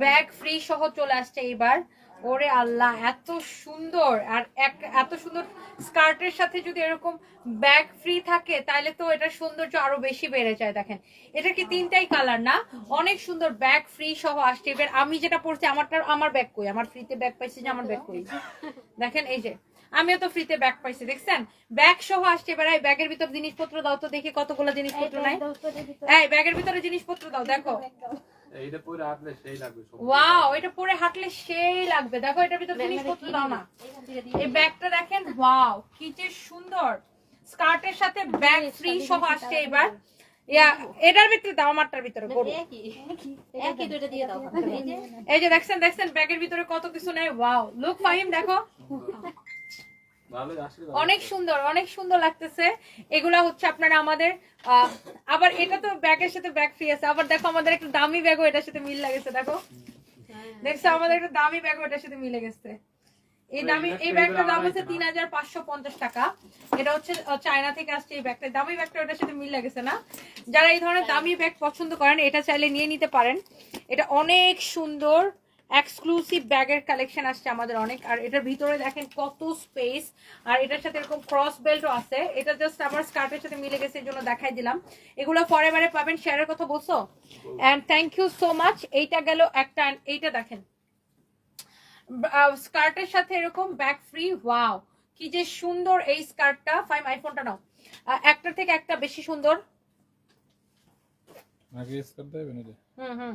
Bag free সহ চলে আসছে এবার। ওরে আল্লাহ, এত সুন্দর! আর এত সুন্দর স্কার্টের সাথে যদি এরকম ব্যাগ ফ্রি থাকে তাহলে তো এটার সৌন্দর্য আরো বেশি বেড়ে যায়। দেখেন এটা কি তিনটাই কালার না, অনেক সুন্দর ব্যাগ ফ্রি সহ আসছে এবার। আমি যেটা পড়ছি আমার ব্যাগ কই, আমার ফ্রিতে ব্যাগ পাইছি যে, আমার ব্যাগ কই দেখেন, এই যে আমিও তো ফ্রিতে ব্যাগ পাইছি, দেখছেন ব্যাগ সহ আসছে এবার। এই ব্যাগের ভিতর জিনিসপত্র দাও তো দেখি, কতগুলো জিনিসপত্র নাই। এই ব্যাগের ভিতরে জিনিসপত্র দাও, দেখো। এইটা পরে হাঁটলে সেই লাগবে। ওয়াও, এটা পরে হাঁটলে সেই লাগবে। দেখো এটার ভিতর জিনিসপত্র দাও না। এই ব্যাগটা দেখেন, ওয়াও কি যে সুন্দর। স্কার্টের সাথে ব্যাগ ফ্রি সহ আসছে এবার। এটার ভিতরে দাও, আমারটার ভিতরে এই যে দেখছেন ব্যাগের ভিতরে কত কিছু নেই। ওয়াও, লুক ফাহিম, দেখো অনেক সুন্দর, অনেক সুন্দর লাগতেছে। এগুলা হচ্ছে আপনারা আমাদের আবার এটা তো ব্যাগের সাথে ব্যাগ ফ্রি আছে। আবার দেখো আমাদের একটা দামি ব্যাগও এটার সাথে মিল লাগেছে। দেখো দেখছো, আমাদের একটা দামি ব্যাগও এটার সাথে মিলে গেছে। এই ব্যাগটার দাম হচ্ছে 3550 টাকা। এটা হচ্ছে চায়না থেকে আসছে এই ব্যাগটা। দামি ব্যাগটা ওটার সাথে মিল লাগেছে না? যারা এই ধরনের দামি ব্যাগ পছন্দ করেন এটা চাইলে নিয়ে নিতে পারেন। এটা অনেক সুন্দর এক্সক্লুসিভ ব্যাগের কালেকশন আসছে আমাদের অনেক। আর এটার ভিতরে দেখেন কত স্পেস, আর এটার সাথে এরকম ক্রস বেল্টও আছে। এটা জাস্ট আমার স্কার্টের সাথে মিলে গেছে, এই জন্য দেখাই দিলাম। এগুলো ফরএভারে পাবেন। শেয়ারের কথা বলছো, and thank you so much. এইটা গেল একটা, এইটা দেখেন স্কার্টের সাথে এরকম ব্যাগ ফ্রি। ওয়াও কি যে সুন্দর এই স্কার্টটা। ফাইম আইফোনটা নাও, একটার থেকে একটা বেশি সুন্দর। আগে স্কার্ট দেবেন এটা। হুম